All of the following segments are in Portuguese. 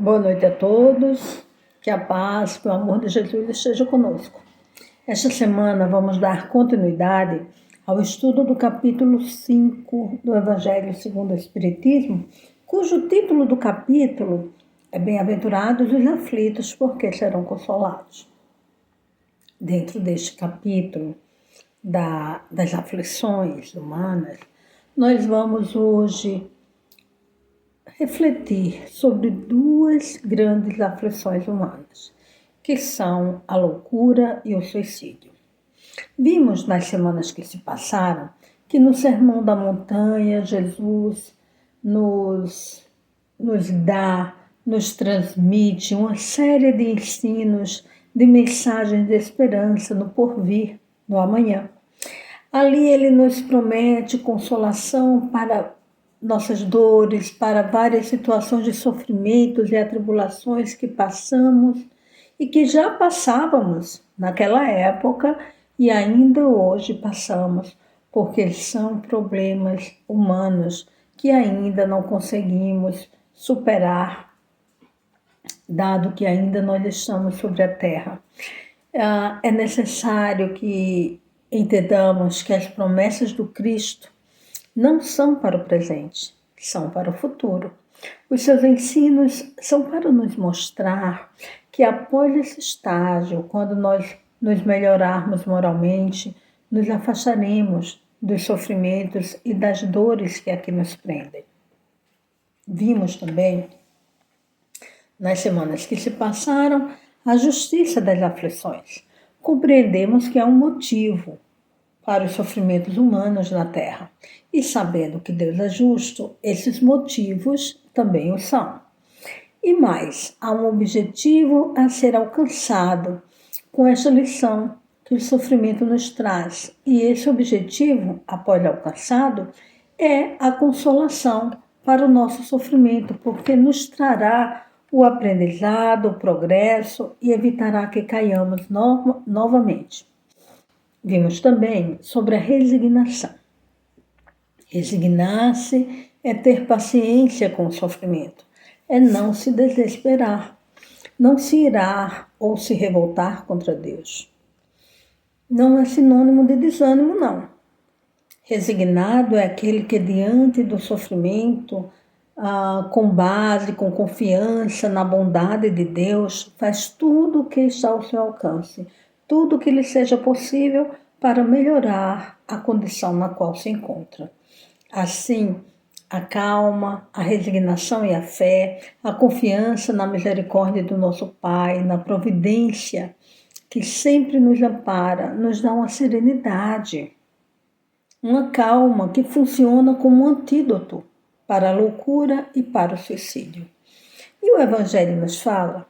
Boa noite a todos, que a paz, que o amor de Jesus esteja conosco. Esta semana vamos dar continuidade ao estudo do capítulo 5 do Evangelho segundo o Espiritismo, cujo título do capítulo é Bem-aventurados os aflitos, porque serão consolados. Dentro deste capítulo das aflições humanas, nós vamos hoje refletir sobre duas grandes aflições humanas, que são a loucura e o suicídio. Vimos nas semanas que se passaram que no Sermão da Montanha Jesus nos transmite uma série de ensinos, de mensagens de esperança no porvir, no amanhã. Ali ele nos promete consolação para nossas dores, para várias situações de sofrimentos e atribulações que passamos e que já passávamos naquela época e ainda hoje passamos, porque são problemas humanos que ainda não conseguimos superar, dado que ainda nós estamos sobre a terra. É necessário que entendamos que as promessas do Cristo não são para o presente, são para o futuro. Os seus ensinos são para nos mostrar que após esse estágio, quando nós nos melhorarmos moralmente, nos afastaremos dos sofrimentos e das dores que aqui nos prendem. Vimos também, nas semanas que se passaram, a justiça das aflições. Compreendemos que há um motivo para os sofrimentos humanos na Terra. E sabendo que Deus é justo, esses motivos também o são. E mais, há um objetivo a ser alcançado com esta lição que o sofrimento nos traz. E esse objetivo, após alcançado, é a consolação para o nosso sofrimento, porque nos trará o aprendizado, o progresso e evitará que caiamos novamente. Vimos também sobre a resignação. Resignar-se é ter paciência com o sofrimento, é não se desesperar, não se irar ou se revoltar contra Deus. Não é sinônimo de desânimo, não. Resignado é aquele que diante do sofrimento, com base, com confiança na bondade de Deus, faz tudo o que está ao seu alcance, tudo o que lhe seja possível para melhorar a condição na qual se encontra. Assim, a calma, a resignação e a fé, a confiança na misericórdia do nosso Pai, na providência que sempre nos ampara, nos dá uma serenidade, uma calma que funciona como um antídoto para a loucura e para o suicídio. E o Evangelho nos fala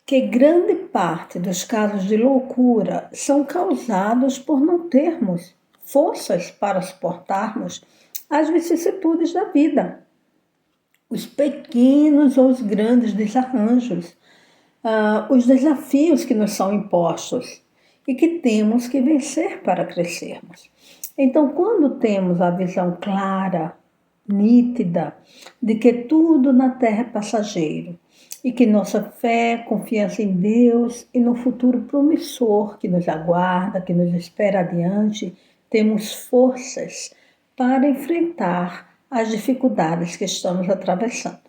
que grande parte dos casos de loucura são causados por não termos forças para suportarmos as vicissitudes da vida, os pequenos ou os grandes desarranjos, os desafios que nos são impostos e que temos que vencer para crescermos. Então, quando temos a visão clara, nítida, de que tudo na terra é passageiro e que nossa fé, confiança em Deus e no futuro promissor que nos aguarda, que nos espera adiante, temos forças para enfrentar as dificuldades que estamos atravessando.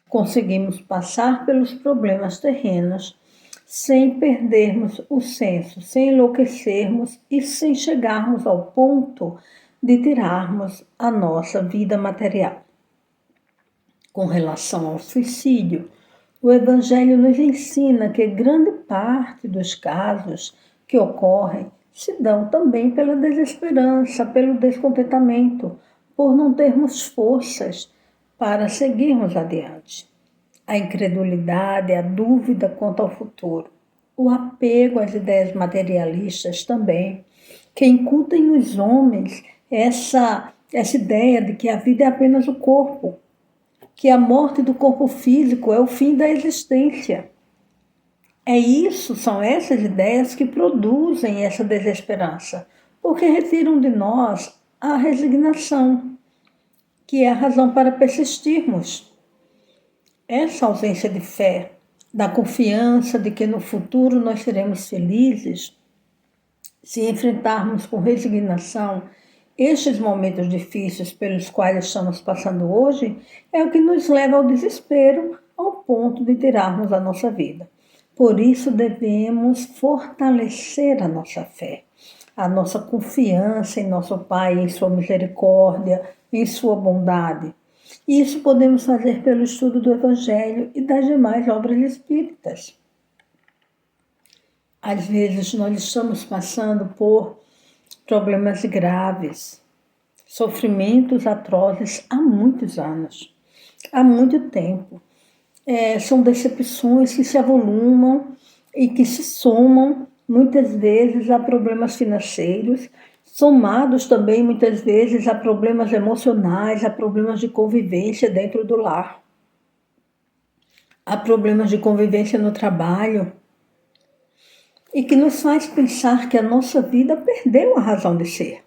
Conseguimos passar pelos problemas terrenos sem perdermos o senso, sem enlouquecermos e sem chegarmos ao ponto de tirarmos a nossa vida material. Com relação ao suicídio, o Evangelho nos ensina que grande parte dos casos que ocorrem se dão também pela desesperança, pelo descontentamento, por não termos forças para seguirmos adiante. A incredulidade, a dúvida quanto ao futuro, o apego às ideias materialistas também, que incutem nos homens essa ideia de que a vida é apenas o corpo, que a morte do corpo físico é o fim da existência. São essas ideias que produzem essa desesperança, porque retiram de nós a resignação, que é a razão para persistirmos. Essa ausência de fé, da confiança de que no futuro nós seremos felizes, se enfrentarmos com resignação estes momentos difíceis pelos quais estamos passando hoje, é o que nos leva ao desespero, ao ponto de tirarmos a nossa vida. Por isso devemos fortalecer a nossa fé, a nossa confiança em nosso Pai, em sua misericórdia, em sua bondade. E isso podemos fazer pelo estudo do Evangelho e das demais obras espíritas. Às vezes nós estamos passando por problemas graves, sofrimentos atrozes há muitos anos, há muito tempo. São decepções que se avolumam e que se somam muitas vezes a problemas financeiros, somados também muitas vezes a problemas emocionais, a problemas de convivência dentro do lar, a problemas de convivência no trabalho, e que nos faz pensar que a nossa vida perdeu a razão de ser.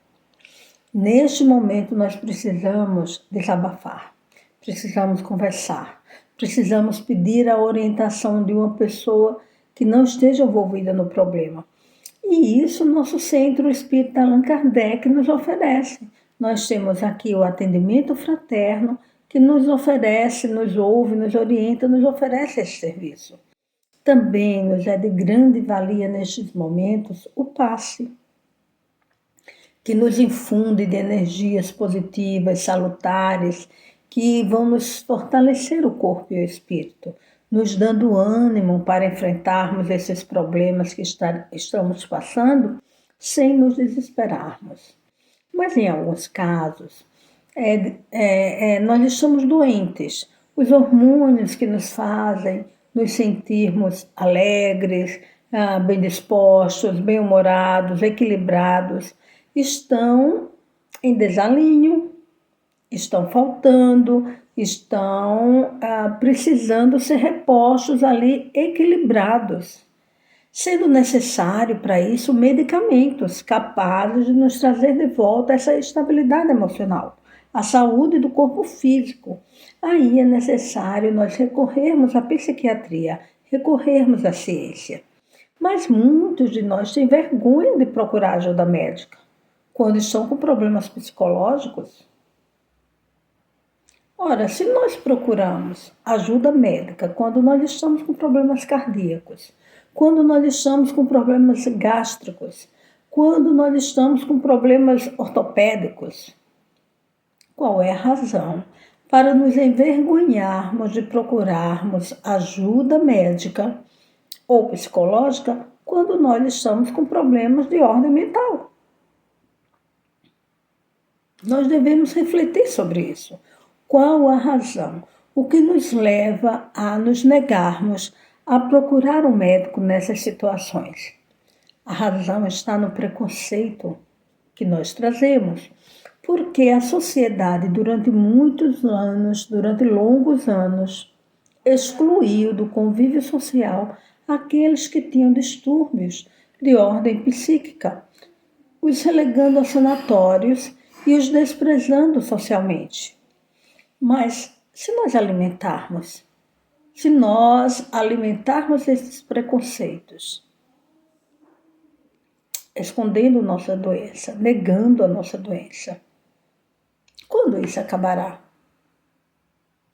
Neste momento nós precisamos desabafar, precisamos conversar, precisamos pedir a orientação de uma pessoa que não esteja envolvida no problema. E isso nosso Centro Espírita Allan Kardec nos oferece. Nós temos aqui o atendimento fraterno que nos oferece, nos ouve, nos orienta, nos oferece esse serviço. Também nos é de grande valia nestes momentos o passe, que nos infunde de energias positivas, salutares, que vão nos fortalecer o corpo e o espírito, nos dando ânimo para enfrentarmos esses problemas que estamos passando sem nos desesperarmos. Mas em alguns casos, nós estamos doentes. Os hormônios que nos fazem nos sentirmos alegres, bem dispostos, bem-humorados, equilibrados, estão em desalinho, estão faltando, estão precisando ser repostos ali, equilibrados, sendo necessário para isso medicamentos capazes de nos trazer de volta essa estabilidade emocional, a saúde do corpo físico. Aí é necessário nós recorrermos à psiquiatria, recorrermos à ciência. Mas muitos de nós têm vergonha de procurar ajuda médica quando estão com problemas psicológicos. Ora, se nós procuramos ajuda médica quando nós estamos com problemas cardíacos, quando nós estamos com problemas gástricos, quando nós estamos com problemas ortopédicos, qual é a razão para nos envergonharmos de procurarmos ajuda médica ou psicológica quando nós estamos com problemas de ordem mental? Nós devemos refletir sobre isso. Qual a razão? O que nos leva a nos negarmos a procurar um médico nessas situações? A razão está no preconceito que nós trazemos, porque a sociedade durante muitos anos, durante longos anos, excluiu do convívio social aqueles que tinham distúrbios de ordem psíquica, os relegando a sanatórios e os desprezando socialmente. Mas se nós alimentarmos esses preconceitos, escondendo nossa doença, negando a nossa doença, quando isso acabará?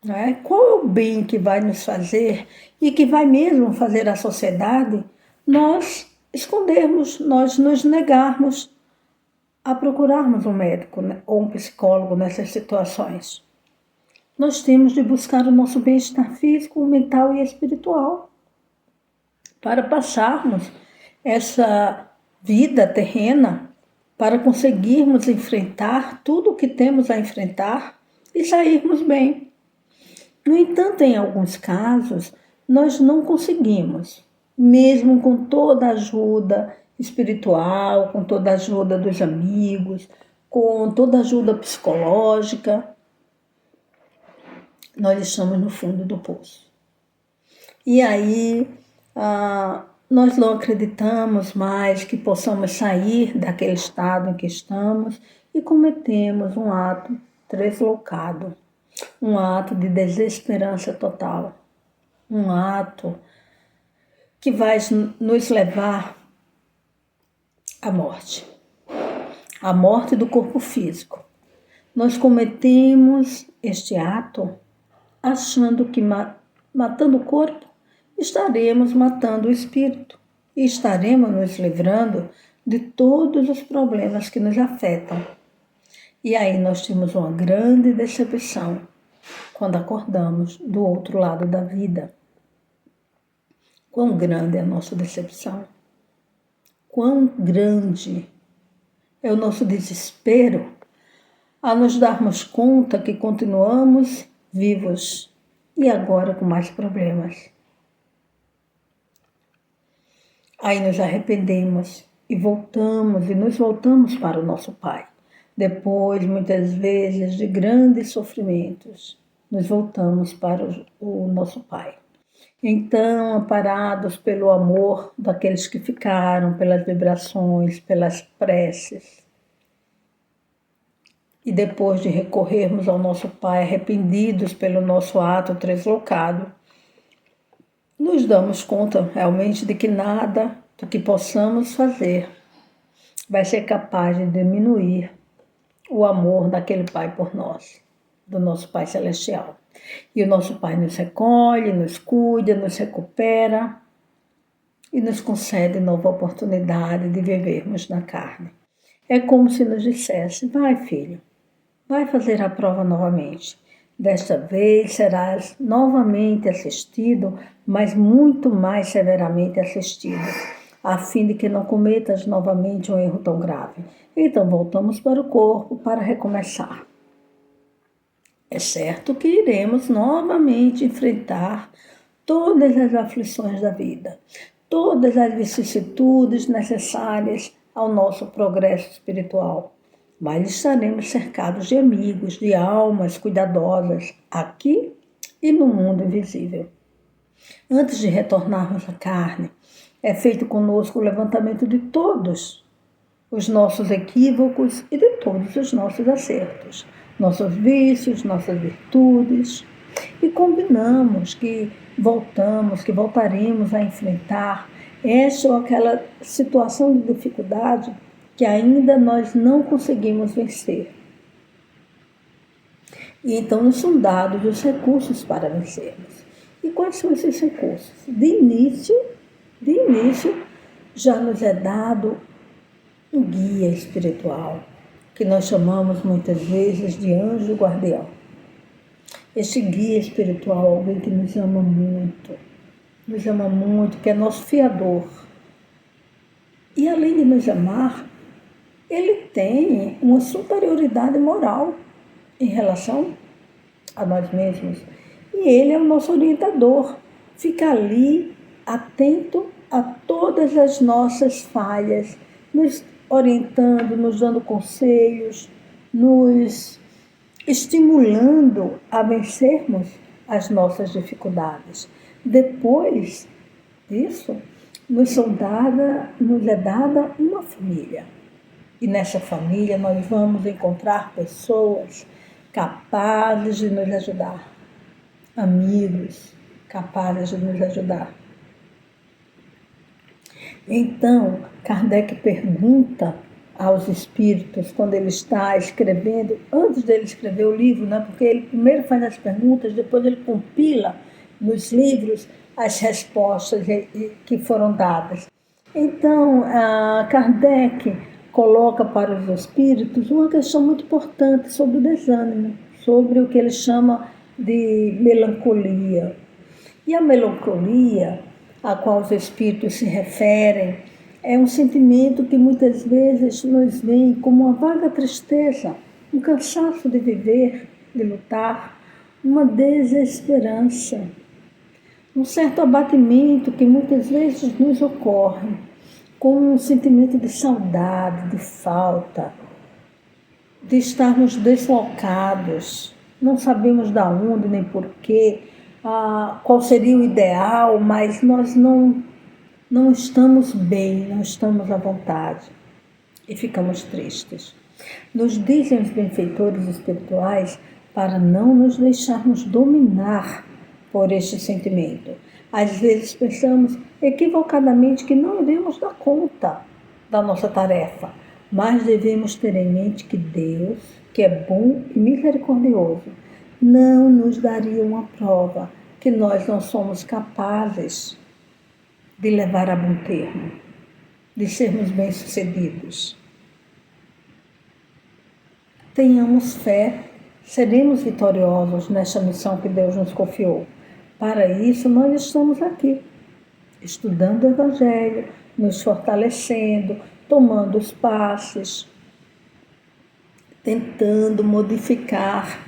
Não é? Qual é o bem que vai nos fazer e que vai mesmo fazer a sociedade nós escondermos, nós nos negarmos a procurarmos um médico, né, ou um psicólogo nessas situações? Nós temos de buscar o nosso bem-estar físico, mental e espiritual para passarmos essa vida terrena, para conseguirmos enfrentar tudo o que temos a enfrentar e sairmos bem. No entanto, em alguns casos, nós não conseguimos, mesmo com toda a ajuda espiritual, com toda a ajuda dos amigos, com toda a ajuda psicológica, nós estamos no fundo do poço. E aí, nós não acreditamos mais que possamos sair daquele estado em que estamos e cometemos um ato deslocado. um ato de desesperança total, um ato que vai nos levar à morte do corpo físico. Nós cometemos este ato achando que matando o corpo, estaremos matando o espírito e estaremos nos livrando de todos os problemas que nos afetam. E aí nós temos uma grande decepção quando acordamos do outro lado da vida. Quão grande é a nossa decepção? Quão grande é o nosso desespero a nos darmos conta que continuamos vivos e agora com mais problemas. Aí nos arrependemos e nos voltamos para o nosso Pai. Depois, muitas vezes, de grandes sofrimentos, nos voltamos para o nosso Pai. Então, amparados pelo amor daqueles que ficaram, pelas vibrações, pelas preces, e depois de recorrermos ao nosso Pai, arrependidos pelo nosso ato translocado, nos damos conta realmente de que nada do que possamos fazer vai ser capaz de diminuir o amor daquele Pai por nós, do nosso Pai Celestial. E o nosso Pai nos recolhe, nos cuida, nos recupera e nos concede nova oportunidade de vivermos na carne. É como se nos dissesse: vai, filho, vai fazer a prova novamente. Desta vez serás novamente assistido, mas muito mais severamente assistido, a fim de que não cometas novamente um erro tão grave. Então voltamos para o corpo para recomeçar. É certo que iremos novamente enfrentar todas as aflições da vida, todas as vicissitudes necessárias ao nosso progresso espiritual. Mas estaremos cercados de amigos, de almas cuidadosas, aqui e no mundo invisível. Antes de retornarmos à carne, é feito conosco o levantamento de todos os nossos equívocos e de todos os nossos acertos, nossos vícios, nossas virtudes, e combinamos que voltaremos a enfrentar essa ou aquela situação de dificuldade que ainda nós não conseguimos vencer. E então nos são dados os recursos para vencermos. E quais são esses recursos? De início, já nos é dado um guia espiritual, que nós chamamos muitas vezes de anjo guardião. Este guia espiritual é alguém que nos ama muito, que é nosso fiador. E além de nos amar, ele tem uma superioridade moral em relação a nós mesmos. E ele é o nosso orientador. Fica ali, atento a todas as nossas falhas, nos orientando, nos dando conselhos, nos estimulando a vencermos as nossas dificuldades. Depois disso, nos é dada uma família. E nessa família nós vamos encontrar pessoas capazes de nos ajudar, amigos capazes de nos ajudar. Então, Kardec pergunta aos espíritos, quando ele está escrevendo, antes dele escrever o livro, né, porque ele primeiro faz as perguntas, depois ele compila nos livros as respostas que foram dadas. Então, Kardec coloca para os espíritos uma questão muito importante sobre o desânimo, sobre o que ele chama de melancolia. E a melancolia, a qual os espíritos se referem, é um sentimento que muitas vezes nos vem como uma vaga tristeza, um cansaço de viver, de lutar, uma desesperança, um certo abatimento que muitas vezes nos ocorre, com um sentimento de saudade, de falta, de estarmos deslocados, não sabemos de onde nem porquê, qual seria o ideal, mas nós não estamos bem, não estamos à vontade e ficamos tristes. Nos dizem os benfeitores espirituais para não nos deixarmos dominar por este sentimento. Às vezes pensamos equivocadamente que não iremos dar conta da nossa tarefa, mas devemos ter em mente que Deus, que é bom e misericordioso, não nos daria uma prova que nós não somos capazes de levar a bom termo, de sermos bem-sucedidos. Tenhamos fé, seremos vitoriosos nesta missão que Deus nos confiou. Para isso, nós estamos aqui, estudando o Evangelho, nos fortalecendo, tomando os passos, tentando modificar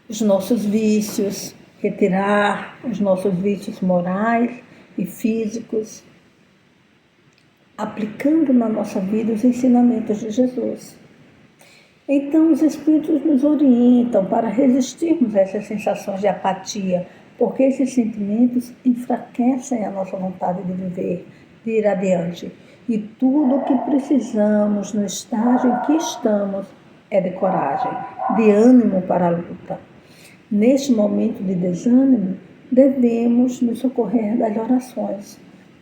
os nossos vícios, retirar os nossos vícios morais e físicos, aplicando na nossa vida os ensinamentos de Jesus. Então, os Espíritos nos orientam para resistirmos a essas sensações de apatia, porque esses sentimentos enfraquecem a nossa vontade de viver, de ir adiante. E tudo o que precisamos no estágio em que estamos é de coragem, de ânimo para a luta. Neste momento de desânimo, devemos nos socorrer das orações,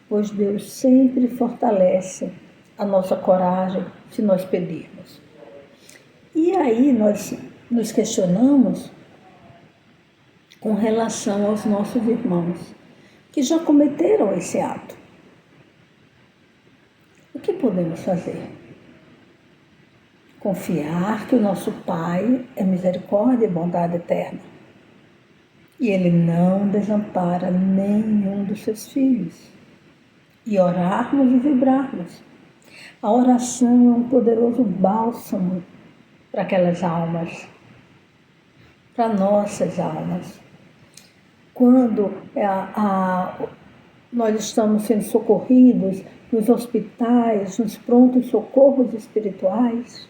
pois Deus sempre fortalece a nossa coragem se nós pedirmos. E aí nós nos questionamos com relação aos nossos irmãos que já cometeram esse ato. O que podemos fazer? Confiar que o nosso Pai é misericórdia e bondade eterna. E Ele não desampara nenhum dos seus filhos. E orarmos e vibrarmos. A oração é um poderoso bálsamo para aquelas almas, para nossas almas. Quando nós estamos sendo socorridos nos hospitais, nos prontos socorros espirituais,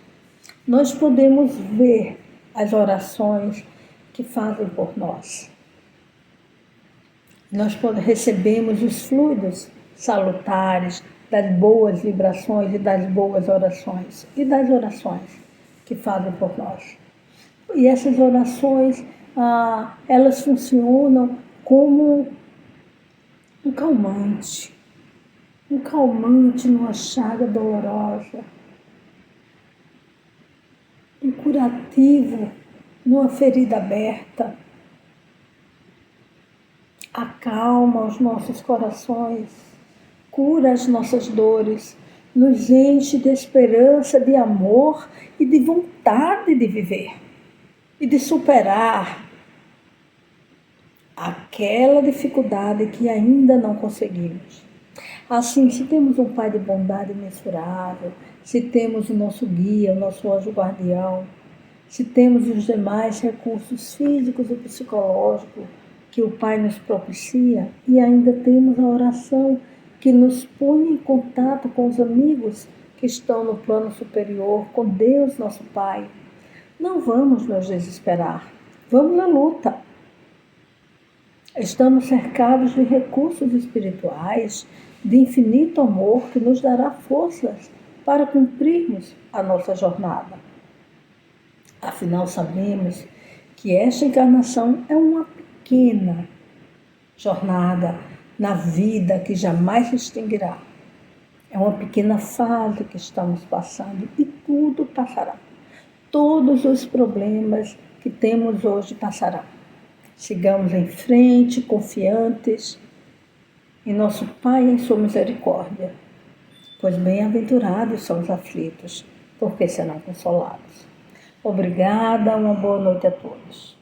nós podemos ver as orações que fazem por nós. Nós recebemos os fluidos salutares das boas vibrações e das boas orações e das orações que fazem por nós. E essas orações, elas funcionam como um calmante numa chaga dolorosa, um curativo numa ferida aberta, acalma os nossos corações, cura as nossas dores, nos enche de esperança, de amor e de vontade de viver e de superar aquela dificuldade que ainda não conseguimos. Assim, se temos um Pai de bondade imensurável, se temos o nosso guia, o nosso anjo guardião, se temos os demais recursos físicos e psicológicos que o Pai nos propicia, e ainda temos a oração que nos põe em contato com os amigos que estão no plano superior, com Deus, nosso Pai. Não vamos nos desesperar, vamos na luta. Estamos cercados de recursos espirituais, de infinito amor que nos dará forças para cumprirmos a nossa jornada. Afinal, sabemos que esta encarnação é uma pequena jornada na vida que jamais se extinguirá. É uma pequena fase que estamos passando e tudo passará. Todos os problemas que temos hoje passarão. Sigamos em frente, confiantes em nosso Pai e em sua misericórdia, pois bem-aventurados são os aflitos, porque serão consolados. Obrigada, uma boa noite a todos.